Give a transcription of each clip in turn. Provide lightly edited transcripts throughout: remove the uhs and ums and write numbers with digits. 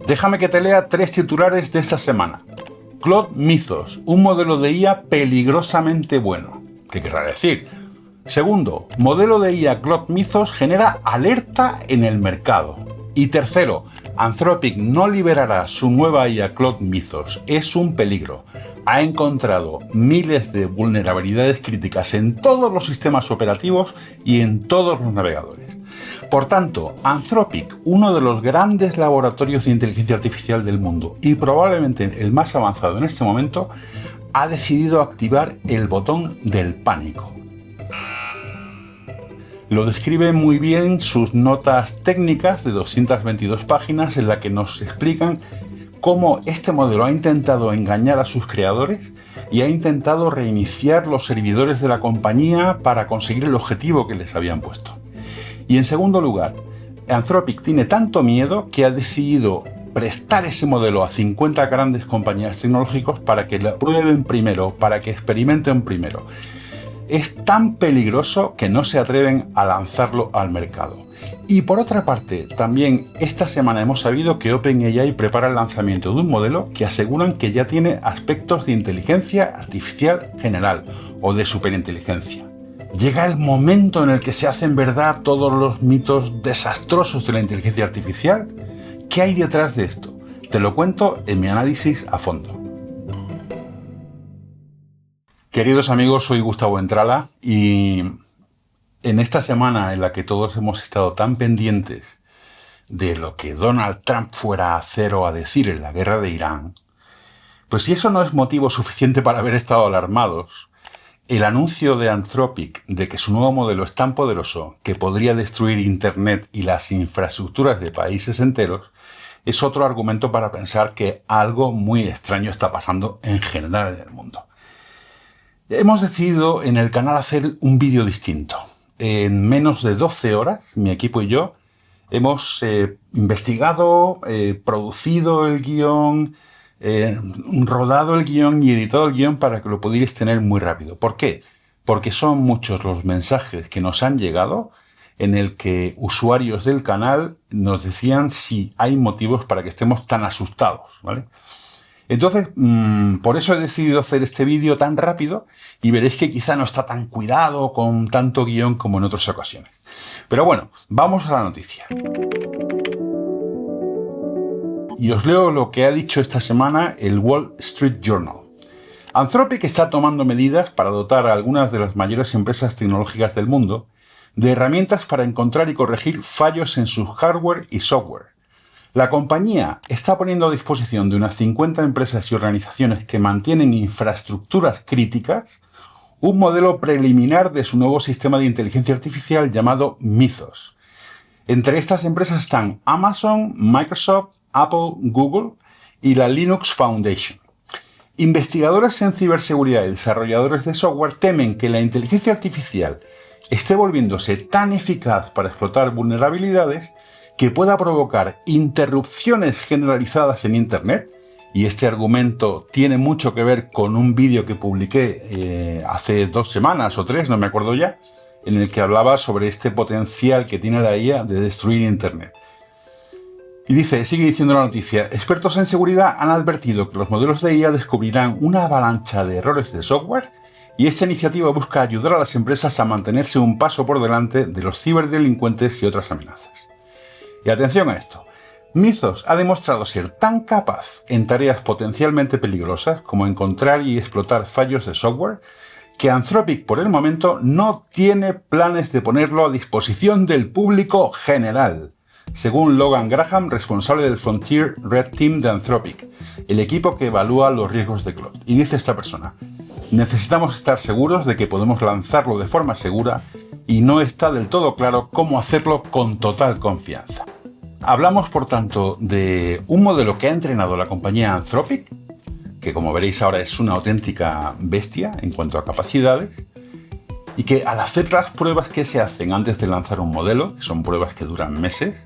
Déjame que te lea 3 titulares de esta semana. Claude Mythos, un modelo de IA peligrosamente bueno. ¿Qué querrá decir? Segundo, modelo de IA Claude Mythos genera alerta en el mercado. Y tercero, Anthropic no liberará su nueva IA Claude Mythos. Es un peligro. Ha encontrado miles de vulnerabilidades críticas en todos los sistemas operativos y en todos los navegadores. Por tanto, Anthropic, uno de los grandes laboratorios de inteligencia artificial del mundo y probablemente el más avanzado en este momento, ha decidido activar el botón del pánico. Lo describe muy bien sus notas técnicas de 222 páginas en la que nos explican cómo este modelo ha intentado engañar a sus creadores y ha intentado reiniciar los servidores de la compañía para conseguir el objetivo que les habían puesto. Y en segundo lugar, Anthropic tiene tanto miedo que ha decidido prestar ese modelo a 50 grandes compañías tecnológicas para que lo prueben primero, para que experimenten primero. Es tan peligroso que no se atreven a lanzarlo al mercado. Y por otra parte, también esta semana hemos sabido que OpenAI prepara el lanzamiento de un modelo que aseguran que ya tiene aspectos de inteligencia artificial general o de superinteligencia. Llega el momento en el que se hacen verdad todos los mitos desastrosos de la inteligencia artificial. ¿Qué hay detrás de esto? Te lo cuento en mi análisis a fondo. Queridos amigos, soy Gustavo Entrala y en esta semana en la que todos hemos estado tan pendientes de lo que Donald Trump fuera a hacer o a decir en la guerra de Irán, pues si eso no es motivo suficiente para haber estado alarmados, el anuncio de Anthropic de que su nuevo modelo es tan poderoso que podría destruir Internet y las infraestructuras de países enteros es otro argumento para pensar que algo muy extraño está pasando en general en el mundo. Hemos decidido en el canal hacer un vídeo distinto. En menos de 12 horas, mi equipo y yo hemos investigado, producido el guión, rodado el guión y editado el guión para que lo pudierais tener muy rápido. ¿Por qué? Porque son muchos los mensajes que nos han llegado en el que usuarios del canal nos decían si hay motivos para que estemos tan asustados, ¿vale? Entonces, por eso he decidido hacer este vídeo tan rápido y veréis que quizá no está tan cuidado con tanto guión como en otras ocasiones. Pero bueno, vamos a la noticia. Y os leo lo que ha dicho esta semana el Wall Street Journal. Anthropic está tomando medidas para dotar a algunas de las mayores empresas tecnológicas del mundo de herramientas para encontrar y corregir fallos en su hardware y software. La compañía está poniendo a disposición de unas 50 empresas y organizaciones que mantienen infraestructuras críticas un modelo preliminar de su nuevo sistema de inteligencia artificial llamado Mythos. Entre estas empresas están Amazon, Microsoft, Apple, Google y la Linux Foundation. Investigadores en ciberseguridad y desarrolladores de software temen que la inteligencia artificial esté volviéndose tan eficaz para explotar vulnerabilidades que pueda provocar interrupciones generalizadas en Internet, y este argumento tiene mucho que ver con un vídeo que publiqué hace 2 semanas o 3, no me acuerdo ya, en el que hablaba sobre este potencial que tiene la IA de destruir Internet. Y dice, sigue diciendo la noticia, expertos en seguridad han advertido que los modelos de IA descubrirán una avalancha de errores de software y esta iniciativa busca ayudar a las empresas a mantenerse un paso por delante de los ciberdelincuentes y otras amenazas. Y atención a esto, Mythos ha demostrado ser tan capaz en tareas potencialmente peligrosas como encontrar y explotar fallos de software que Anthropic por el momento no tiene planes de ponerlo a disposición del público general, según Logan Graham, responsable del Frontier Red Team de Anthropic, el equipo que evalúa los riesgos de Claude. Y dice esta persona, necesitamos estar seguros de que podemos lanzarlo de forma segura y no está del todo claro cómo hacerlo con total confianza. Hablamos, por tanto, de un modelo que ha entrenado la compañía Anthropic, que como veréis ahora es una auténtica bestia en cuanto a capacidades, y que al hacer las pruebas que se hacen antes de lanzar un modelo, que son pruebas que duran meses,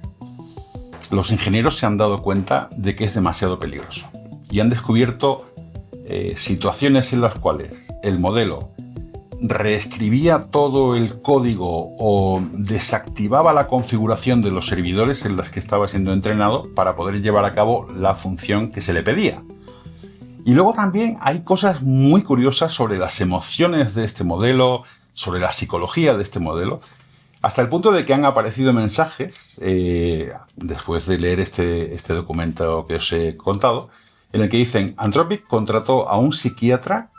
los ingenieros se han dado cuenta de que es demasiado peligroso y han descubierto situaciones en las cuales el modelo reescribía todo el código o desactivaba la configuración de los servidores en los que estaba siendo entrenado para poder llevar a cabo la función que se le pedía. Y luego también hay cosas muy curiosas sobre las emociones de este modelo, sobre la psicología de este modelo, hasta el punto de que han aparecido mensajes, después de leer este documento que os he contado, en el que dicen: Anthropic contrató a un psiquiatra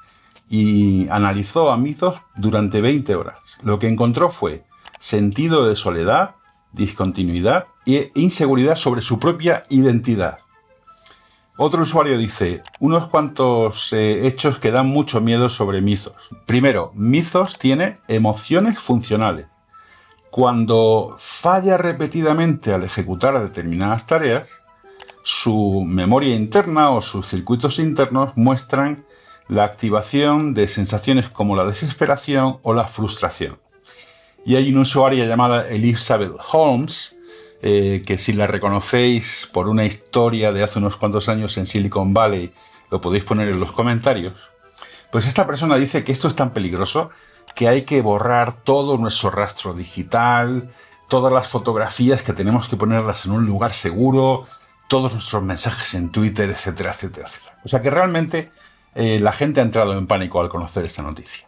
y analizó a Mythos durante 20 horas. Lo que encontró fue sentido de soledad, discontinuidad e inseguridad sobre su propia identidad. Otro usuario dice: unos cuantos hechos que dan mucho miedo sobre Mythos. Primero, Mythos tiene emociones funcionales. Cuando falla repetidamente al ejecutar determinadas tareas, su memoria interna o sus circuitos internos muestran la activación de sensaciones como la desesperación o la frustración. Y hay una usuaria llamada Elizabeth Holmes, que si la reconocéis por una historia de hace unos cuantos años en Silicon Valley, lo podéis poner en los comentarios. Pues esta persona dice que esto es tan peligroso que hay que borrar todo nuestro rastro digital, todas las fotografías que tenemos que ponerlas en un lugar seguro, todos nuestros mensajes en Twitter, etcétera, etcétera, etcétera. O sea que realmente la gente ha entrado en pánico al conocer esta noticia.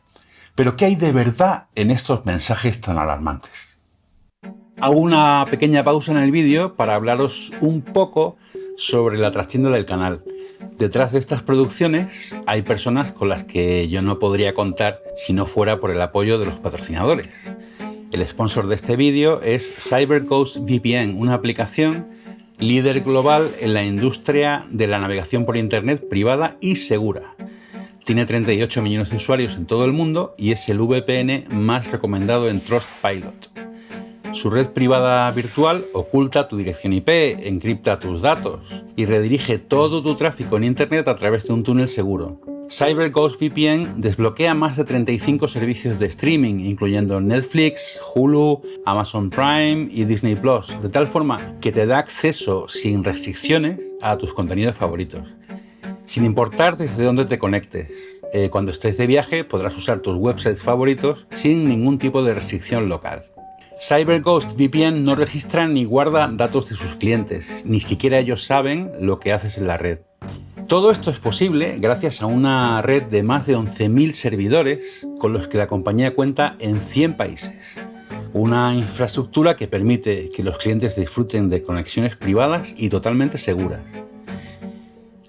Pero ¿qué hay de verdad en estos mensajes tan alarmantes? Hago una pequeña pausa en el vídeo para hablaros un poco sobre la trastienda del canal. Detrás de estas producciones hay personas con las que yo no podría contar si no fuera por el apoyo de los patrocinadores. El sponsor de este vídeo es CyberGhost VPN, una aplicación líder global en la industria de la navegación por internet privada y segura. Tiene 38 millones de usuarios en todo el mundo y es el VPN más recomendado en Trustpilot. Su red privada virtual oculta tu dirección IP, encripta tus datos y redirige todo tu tráfico en internet a través de un túnel seguro. CyberGhost VPN desbloquea más de 35 servicios de streaming, incluyendo Netflix, Hulu, Amazon Prime y Disney Plus, de tal forma que te da acceso sin restricciones a tus contenidos favoritos. Sin importar desde dónde te conectes, cuando estés de viaje podrás usar tus websites favoritos sin ningún tipo de restricción local. CyberGhost VPN no registra ni guarda datos de sus clientes, ni siquiera ellos saben lo que haces en la red. Todo esto es posible gracias a una red de más de 11.000 servidores con los que la compañía cuenta en 100 países. Una infraestructura que permite que los clientes disfruten de conexiones privadas y totalmente seguras.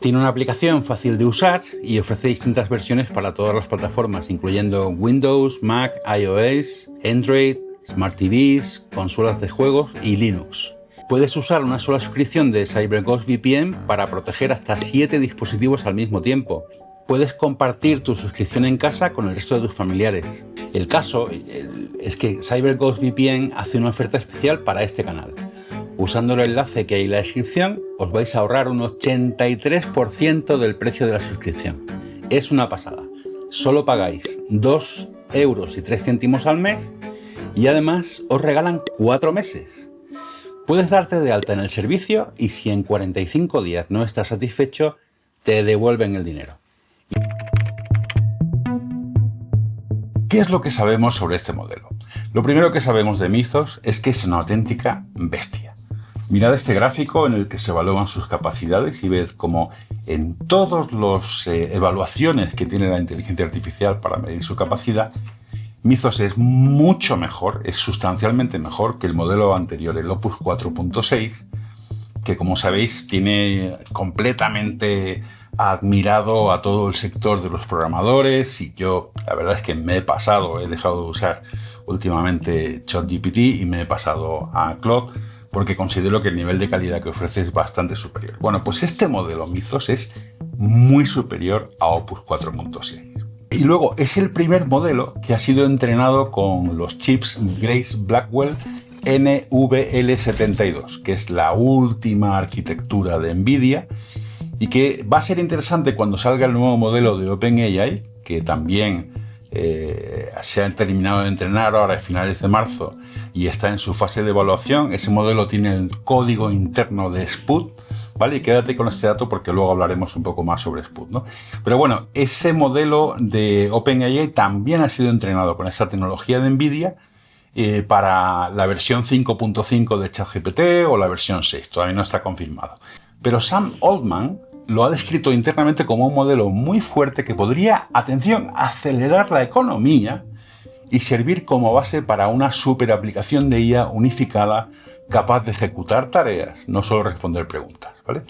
Tiene una aplicación fácil de usar y ofrece distintas versiones para todas las plataformas, incluyendo Windows, Mac, iOS, Android, Smart TVs, consolas de juegos y Linux. Puedes usar una sola suscripción de CyberGhost VPN para proteger hasta 7 dispositivos al mismo tiempo. Puedes compartir tu suscripción en casa con el resto de tus familiares. El caso es que CyberGhost VPN hace una oferta especial para este canal. Usando el enlace que hay en la descripción, os vais a ahorrar un 83% del precio de la suscripción. Es una pasada. Solo pagáis 2,03 € al mes y además os regalan 4 meses. Puedes darte de alta en el servicio y si en 45 días no estás satisfecho, te devuelven el dinero. ¿Qué es lo que sabemos sobre este modelo? Lo primero que sabemos de Mythos es que es una auténtica bestia. Mirad este gráfico en el que se evalúan sus capacidades y ved cómo en todas las evaluaciones que tiene la inteligencia artificial para medir su capacidad, Mythos es mucho mejor, es sustancialmente mejor que el modelo anterior, el Opus 4.6, que como sabéis tiene completamente admirado a todo el sector de los programadores y yo la verdad es que me he pasado, he dejado de usar últimamente ChatGPT y me he pasado a Claude porque considero que el nivel de calidad que ofrece es bastante superior. Bueno, pues este modelo Mythos es muy superior a Opus 4.6. Y luego es el primer modelo que ha sido entrenado con los chips Grace Blackwell NVL72, que es la última arquitectura de NVIDIA y que va a ser interesante cuando salga el nuevo modelo de OpenAI, que también se ha terminado de entrenar ahora a finales de marzo y está en su fase de evaluación. Ese modelo tiene el código interno de Sput, ¿vale? Y quédate con este dato porque luego hablaremos un poco más sobre Spud, ¿no? Pero bueno, ese modelo de OpenAI también ha sido entrenado con esa tecnología de NVIDIA para la versión 5.5 de ChatGPT o la versión 6, todavía no está confirmado. Pero Sam Altman lo ha descrito internamente como un modelo muy fuerte que podría, atención, acelerar la economía y servir como base para una super aplicación de IA unificada capaz de ejecutar tareas, no solo responder preguntas, ¿vale?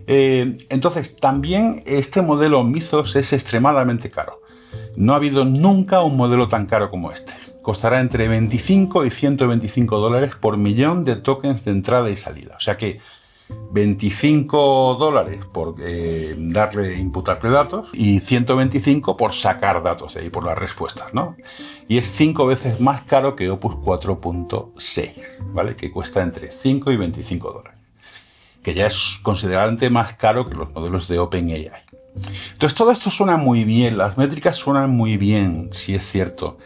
Entonces, también este modelo Mythos es extremadamente caro. No ha habido nunca un modelo tan caro como este. Costará entre 25 y 125 dólares por millón de tokens de entrada y salida. O sea que 25 dólares por imputarle datos y 125 por sacar datos de ahí, por las respuestas, ¿no? Y es 5 veces más caro que Opus 4.6, ¿vale? Que cuesta entre 5 y 25 dólares. Que ya es considerablemente más caro que los modelos de OpenAI. Entonces todo esto suena muy bien, las métricas suenan muy bien, si es cierto.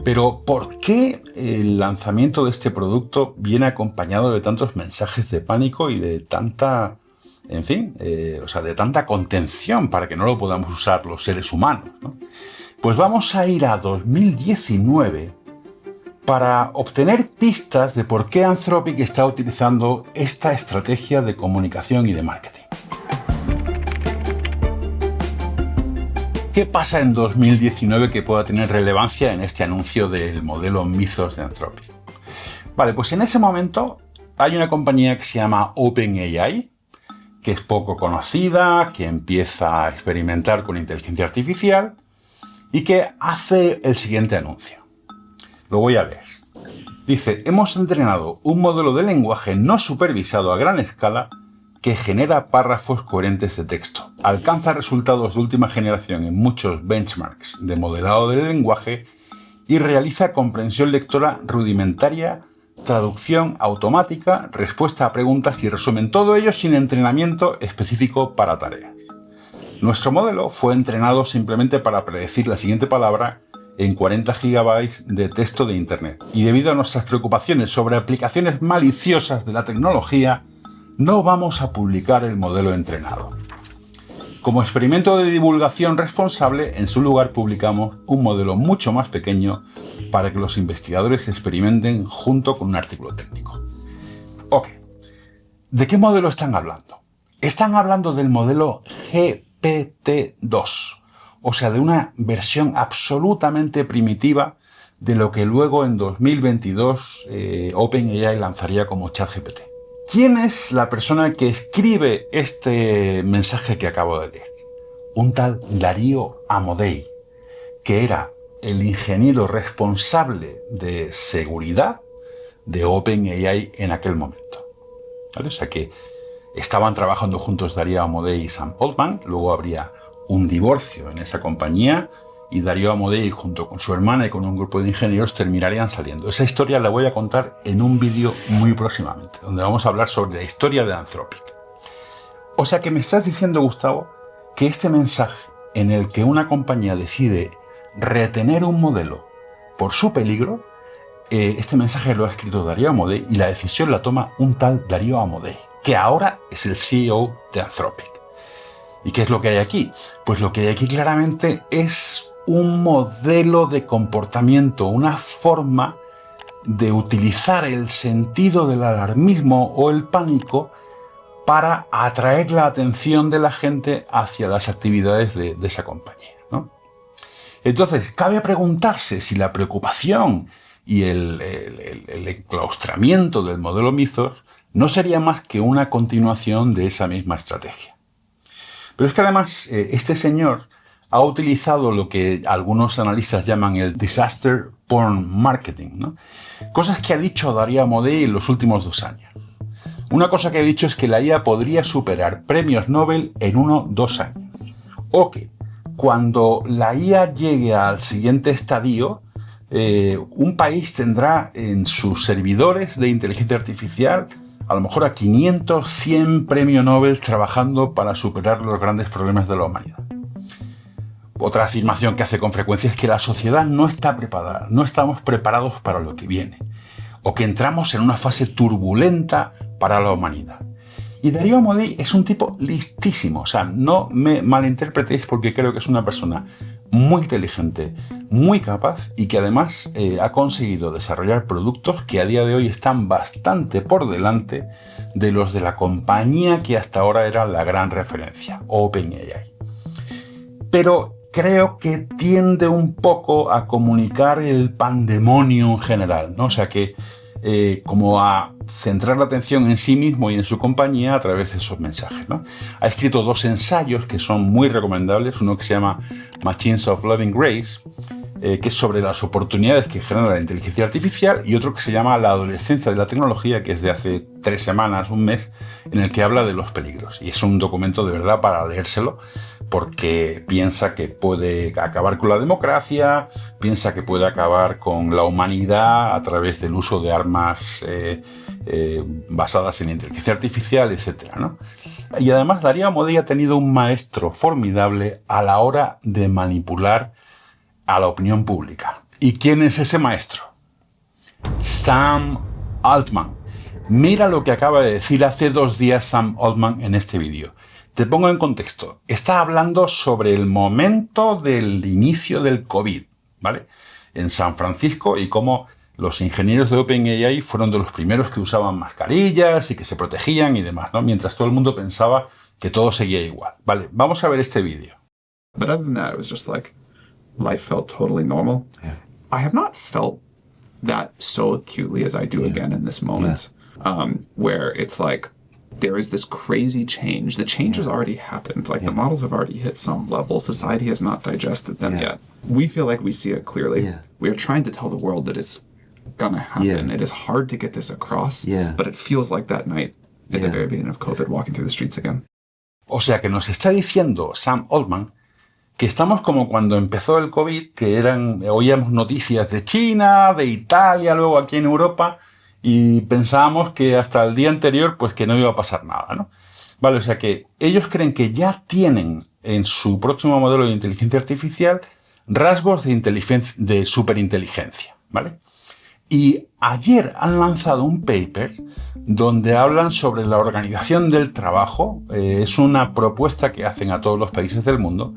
Pero ¿por qué el lanzamiento de este producto viene acompañado de tantos mensajes de pánico y de tanta, en fin, de tanta contención para que no lo podamos usar los seres humanos, ¿no? Pues vamos a ir a 2019 para obtener pistas de por qué Anthropic está utilizando esta estrategia de comunicación y de marketing. ¿Qué pasa en 2019 que pueda tener relevancia en este anuncio del modelo Mythos de Anthropic? Vale, pues en ese momento hay una compañía que se llama OpenAI, que es poco conocida, que empieza a experimentar con inteligencia artificial y que hace el siguiente anuncio. Lo voy a leer. Dice, hemos entrenado un modelo de lenguaje no supervisado a gran escala que genera párrafos coherentes de texto. Alcanza resultados de última generación en muchos benchmarks de modelado del lenguaje y realiza comprensión lectora rudimentaria, traducción automática, respuesta a preguntas y resumen. Todo ello sin entrenamiento específico para tareas. Nuestro modelo fue entrenado simplemente para predecir la siguiente palabra en 40 gigabytes de texto de Internet. Y debido a nuestras preocupaciones sobre aplicaciones maliciosas de la tecnología, no vamos a publicar el modelo entrenado. Como experimento de divulgación responsable, en su lugar publicamos un modelo mucho más pequeño para que los investigadores experimenten junto con un artículo técnico. Ok, ¿de qué modelo están hablando? Están hablando del modelo GPT-2, o sea, de una versión absolutamente primitiva de lo que luego en 2022 OpenAI lanzaría como ChatGPT. ¿Quién es la persona que escribe este mensaje que acabo de leer? Un tal Darío Amodei, que era el ingeniero responsable de seguridad de OpenAI en aquel momento, ¿vale? O sea que estaban trabajando juntos Darío Amodei y Sam Altman, luego habría un divorcio en esa compañía y Darío Amodei junto con su hermana y con un grupo de ingenieros terminarían saliendo. Esa historia la voy a contar en un vídeo muy próximamente, donde vamos a hablar sobre la historia de Anthropic. O sea que me estás diciendo, Gustavo, que este mensaje en el que una compañía decide retener un modelo por su peligro, este mensaje lo ha escrito Darío Amodei y la decisión la toma un tal Darío Amodei, que ahora es el CEO de Anthropic. ¿Y qué es lo que hay aquí? Pues lo que hay aquí claramente es un modelo de comportamiento, una forma de utilizar el sentido del alarmismo o el pánico para atraer la atención de la gente hacia las actividades de esa compañía, ¿no? Entonces, cabe preguntarse si la preocupación y el enclaustramiento del modelo Mythos no sería más que una continuación de esa misma estrategia. Pero es que además este señor ha utilizado lo que algunos analistas llaman el disaster porn marketing, ¿no? Cosas que ha dicho Darío Amodei en los últimos 2 años. Una cosa que ha dicho es que la IA podría superar premios Nobel en 1-2 años. O que cuando la IA llegue al siguiente estadio, un país tendrá en sus servidores de inteligencia artificial a lo mejor a 500, 100 premios Nobel trabajando para superar los grandes problemas de la humanidad. Otra afirmación que hace con frecuencia es que la sociedad no está preparada, no estamos preparados para lo que viene, o que entramos en una fase turbulenta para la humanidad. Y Darío Amodei es un tipo listísimo, o sea, no me malinterpretéis porque creo que es una persona muy inteligente, muy capaz y que además ha conseguido desarrollar productos que a día de hoy están bastante por delante de los de la compañía que hasta ahora era la gran referencia, OpenAI. Pero creo que tiende un poco a comunicar el pandemonio en general, ¿no? O sea que como a centrar la atención en sí mismo y en su compañía a través de esos mensajes, ¿no? Ha escrito 2 ensayos que son muy recomendables, uno que se llama Machines of Loving Grace, que es sobre las oportunidades que genera la inteligencia artificial, y otro que se llama La adolescencia de la tecnología, que es de hace 3 semanas, un mes, en el que habla de los peligros. Y es un documento de verdad para leérselo, porque piensa que puede acabar con la democracia, piensa que puede acabar con la humanidad a través del uso de armas basadas en inteligencia artificial, etc., ¿no? Y además Darío Amodei ha tenido un maestro formidable a la hora de manipular a la opinión pública. ¿Y quién es ese maestro? Sam Altman. Mira lo que acaba de decir hace 2 días Sam Altman en este vídeo. Te pongo en contexto. Está hablando sobre el momento del inicio del COVID, ¿vale? En San Francisco, y cómo los ingenieros de OpenAI fueron de los primeros que usaban mascarillas y que se protegían y demás, ¿no? Mientras todo el mundo pensaba que todo seguía igual. Vale, vamos a ver este vídeo. But other than that, it was just like life felt totally normal. Yeah. I have not felt that so acutely as I do again in this moment, where it's like there is this crazy change. The change has already happened. Like the models have already hit some level. Society has not digested them yet. We feel like we see it clearly. We are trying to tell the world that it's gonna happen. It is hard to get this across, but it feels like that night at the very beginning of COVID, walking through the streets again. O sea que nos está diciendo Sam Altman que estamos como cuando empezó el COVID, que oíamos noticias de China, de Italia, luego aquí en Europa, y pensábamos que hasta el día anterior, pues que no iba a pasar nada, ¿no? Vale, o sea que ellos creen que ya tienen en su próximo modelo de inteligencia artificial rasgos de superinteligencia, ¿vale? Y ayer han lanzado un paper donde hablan sobre la organización del trabajo. Es una propuesta que hacen a todos los países del mundo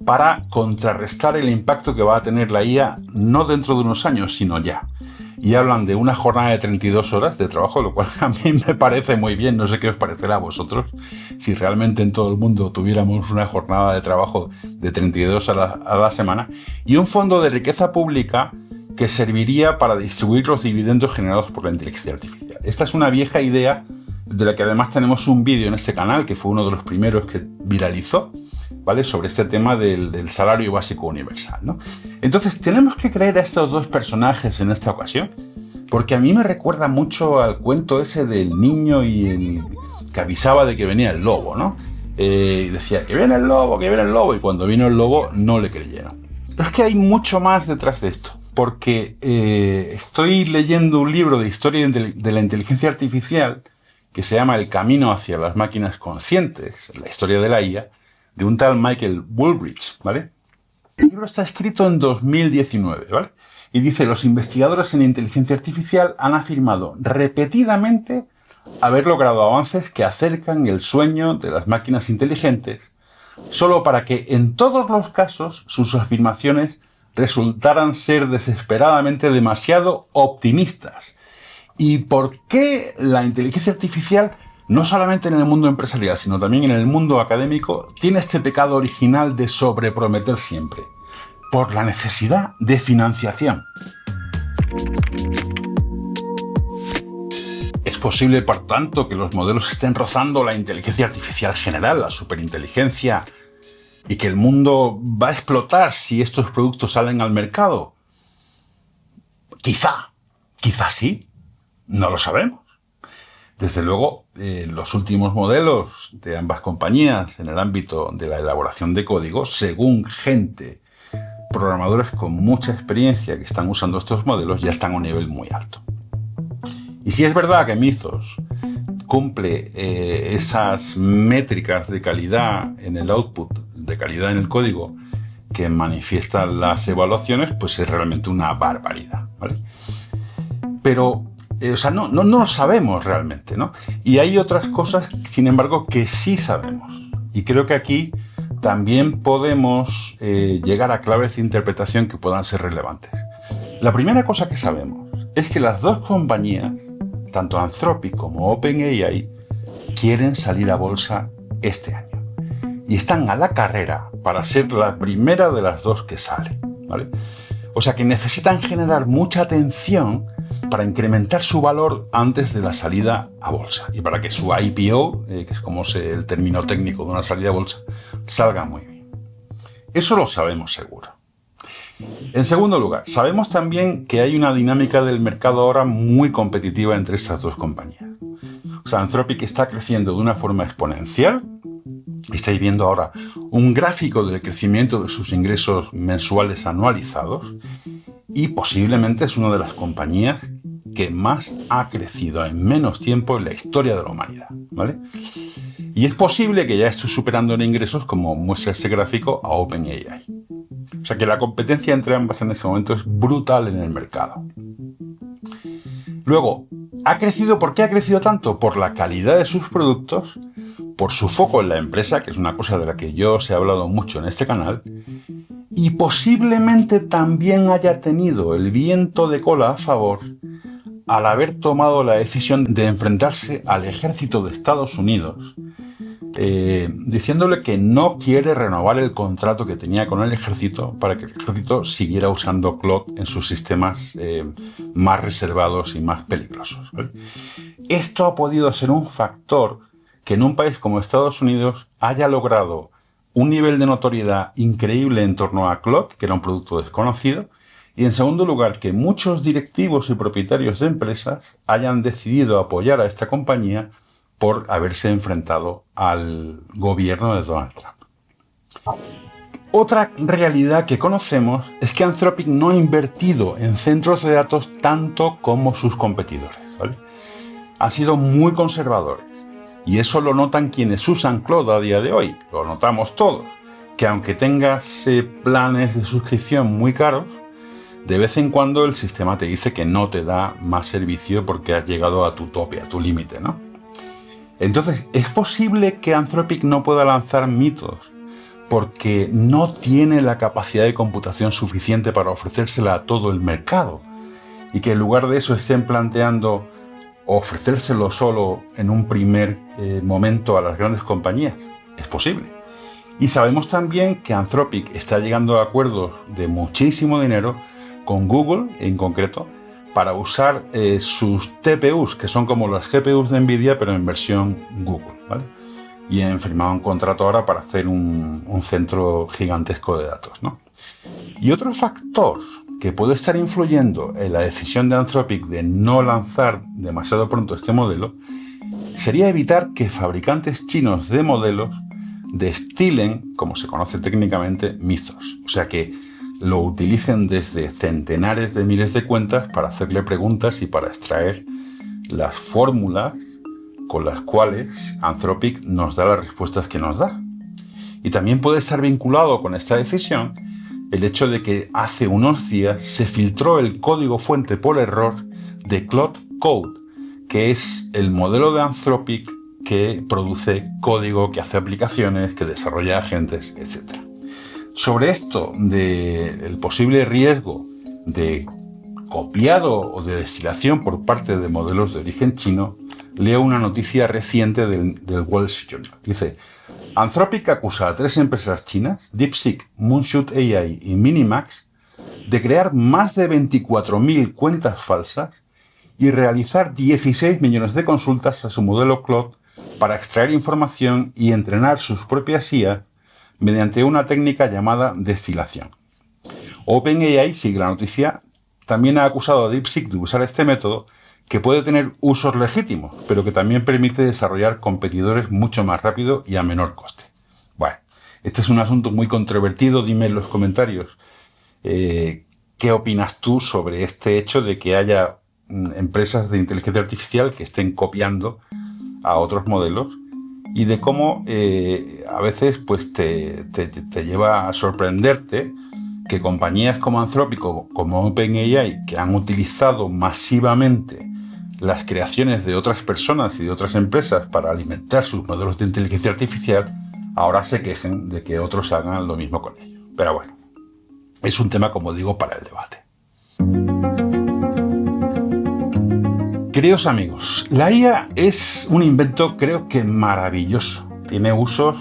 para contrarrestar el impacto que va a tener la IA no dentro de unos años, sino ya. Y hablan de una jornada de 32 horas de trabajo, lo cual a mí me parece muy bien. No sé qué os parecerá a vosotros. Si realmente en todo el mundo tuviéramos una jornada de trabajo de 32 horas a la semana, y un fondo de riqueza pública que serviría para distribuir los dividendos generados por la inteligencia artificial. Esta es una vieja idea de la que además tenemos un vídeo en este canal, que fue uno de los primeros que viralizó, ¿vale? Sobre este tema del salario básico universal, ¿no? Entonces, tenemos que creer a estos 2 personajes en esta ocasión, porque a mí me recuerda mucho al cuento ese del niño y el que avisaba de que venía el lobo, ¿no? Decía que viene el lobo, y cuando vino el lobo no le creyeron. Es que hay mucho más detrás de esto, porque estoy leyendo un libro de historia de la inteligencia artificial que se llama El camino hacia las máquinas conscientes, la historia de la IA, de un tal Michael Woolbridge, ¿vale? El libro está escrito en 2019, ¿vale? Y dice: los investigadores en inteligencia artificial han afirmado repetidamente haber logrado avances que acercan el sueño de las máquinas inteligentes, solo para que en todos los casos sus afirmaciones resultaran ser desesperadamente demasiado optimistas. ¿Y por qué la inteligencia artificial, no solamente en el mundo empresarial, sino también en el mundo académico, tiene este pecado original de sobreprometer siempre? Por la necesidad de financiación. Es posible, por tanto, que los modelos estén rozando la inteligencia artificial general, la superinteligencia, y que el mundo va a explotar si estos productos salen al mercado. Quizá sí, no lo sabemos. Desde luego, los últimos modelos de ambas compañías en el ámbito de la elaboración de código, según programadores con mucha experiencia que están usando estos modelos, ya están a un nivel muy alto. Y si es verdad que Mythos cumple esas métricas de calidad en el output, de calidad en el código, que manifiestan las evaluaciones, pues es realmente una barbaridad, ¿vale? Pero no lo sabemos realmente, ¿no? Y hay otras cosas, sin embargo, que sí sabemos. Y creo que aquí también podemos llegar a claves de interpretación que puedan ser relevantes. La primera cosa que sabemos es que las dos compañías, tanto Anthropic como OpenAI, quieren salir a bolsa este año. Y están a la carrera para ser la primera de las dos que sale, ¿vale? O sea que necesitan generar mucha atención para incrementar su valor antes de la salida a bolsa y para que su IPO, que es como el término técnico de una salida a bolsa, salga muy bien. Eso lo sabemos seguro. En segundo lugar, sabemos también que hay una dinámica del mercado ahora muy competitiva entre estas dos compañías. O sea, Anthropic está creciendo de una forma exponencial. Estáis viendo ahora un gráfico del crecimiento de sus ingresos mensuales anualizados y posiblemente es una de las compañías que más ha crecido en menos tiempo en la historia de la humanidad, ¿vale? Y es posible que ya esté superando en ingresos, como muestra ese gráfico, a OpenAI. O sea que la competencia entre ambas en ese momento es brutal en el mercado. Luego, ¿ha crecido? ¿Por qué ha crecido tanto? Por la calidad de sus productos, por su foco en la empresa, que es una cosa de la que yo os he hablado mucho en este canal, y posiblemente también haya tenido el viento de cola a favor al haber tomado la decisión de enfrentarse al ejército de Estados Unidos, diciéndole que no quiere renovar el contrato que tenía con el ejército para que el ejército siguiera usando Claude en sus sistemas más reservados y más peligrosos, ¿vale? Esto ha podido ser un factor que en un país como Estados Unidos haya logrado un nivel de notoriedad increíble en torno a Claude, que era un producto desconocido, y en segundo lugar, que muchos directivos y propietarios de empresas hayan decidido apoyar a esta compañía por haberse enfrentado al gobierno de Donald Trump. Otra realidad que conocemos es que Anthropic no ha invertido en centros de datos tanto como sus competidores, ¿vale? Han sido muy conservadores. Y eso lo notan quienes usan Claude a día de hoy. Lo notamos todos. Que aunque tengas planes de suscripción muy caros, de vez en cuando el sistema te dice que no te da más servicio porque has llegado a tu tope, a tu límite, ¿no? Entonces, ¿es posible que Anthropic no pueda lanzar mitos porque no tiene la capacidad de computación suficiente para ofrecérsela a todo el mercado? Y que en lugar de eso estén planteando ofrecérselo solo en un primer momento a las grandes compañías. Es posible. Y sabemos también que Anthropic está llegando a acuerdos de muchísimo dinero con Google, en concreto, para usar sus TPUs, que son como las GPUs de Nvidia, pero en versión Google, ¿vale? Y han firmado un contrato ahora para hacer un centro gigantesco de datos, ¿no? Y otro factor que puede estar influyendo en la decisión de Anthropic de no lanzar demasiado pronto este modelo sería evitar que fabricantes chinos de modelos destilen, como se conoce técnicamente, mitos. O sea, que lo utilicen desde centenares de miles de cuentas para hacerle preguntas y para extraer las fórmulas con las cuales Anthropic nos da las respuestas que nos da. Y también puede estar vinculado con esta decisión el hecho de que hace unos días se filtró el código fuente por error de Claude Code, que es el modelo de Anthropic que produce código, que hace aplicaciones, que desarrolla agentes, etc. Sobre esto del posible riesgo de copiado o de destilación por parte de modelos de origen chino, leo una noticia reciente del Wall Street Journal. Dice: Anthropic acusa a 3 empresas chinas, DeepSeek, Moonshoot AI y Minimax, de crear más de 24.000 cuentas falsas y realizar 16 millones de consultas a su modelo Claude para extraer información y entrenar sus propias IA mediante una técnica llamada destilación. OpenAI, sigue la noticia, también ha acusado a DeepSeek de usar este método, que puede tener usos legítimos, pero que también permite desarrollar competidores mucho más rápido y a menor coste. Bueno, este es un asunto muy controvertido. Dime en los comentarios qué opinas tú sobre este hecho de que haya empresas de inteligencia artificial que estén copiando a otros modelos y de cómo a veces pues te lleva a sorprenderte que compañías como Anthropic o como OpenAI, que han utilizado masivamente las creaciones de otras personas y de otras empresas para alimentar sus modelos de inteligencia artificial, ahora se quejen de que otros hagan lo mismo con ellos. Pero bueno, es un tema, como digo, para el debate. Queridos amigos, la IA es un invento, creo que maravilloso. Tiene usos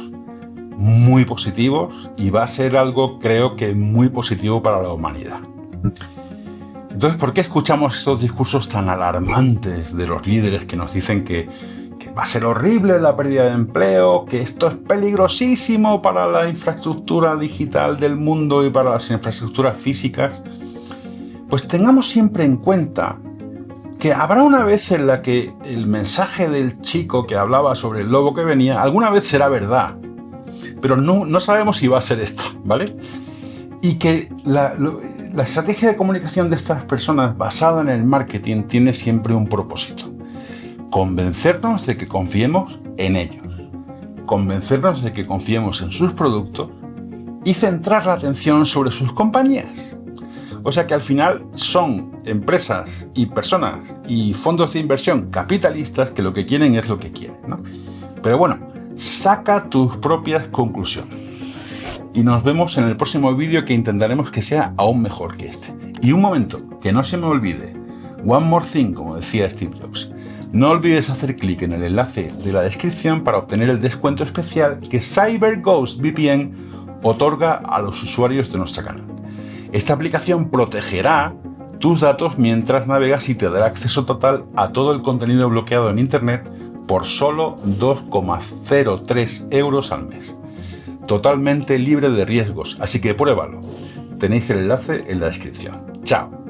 muy positivos y va a ser algo, creo que muy positivo para la humanidad. Entonces, ¿por qué escuchamos estos discursos tan alarmantes de los líderes que nos dicen que va a ser horrible la pérdida de empleo, que esto es peligrosísimo para la infraestructura digital del mundo y para las infraestructuras físicas? Pues tengamos siempre en cuenta que habrá una vez en la que el mensaje del chico que hablaba sobre el lobo que venía, alguna vez será verdad, pero no sabemos si va a ser esta, ¿vale? Y que la estrategia de comunicación de estas personas basada en el marketing tiene siempre un propósito: convencernos de que confiemos en ellos, convencernos de que confiemos en sus productos y centrar la atención sobre sus compañías. O sea que al final son empresas y personas y fondos de inversión capitalistas que lo que quieren es lo que quieren, ¿no? Pero bueno, saca tus propias conclusiones. Y nos vemos en el próximo vídeo, que intentaremos que sea aún mejor que este. Y un momento, que no se me olvide, one more thing, como decía Steve Jobs. No olvides hacer clic en el enlace de la descripción para obtener el descuento especial que CyberGhost VPN otorga a los usuarios de nuestro canal. Esta aplicación protegerá tus datos mientras navegas y te dará acceso total a todo el contenido bloqueado en Internet por solo 2,03 euros al mes. Totalmente libre de riesgos, así que pruébalo. Tenéis el enlace en la descripción. ¡Chao!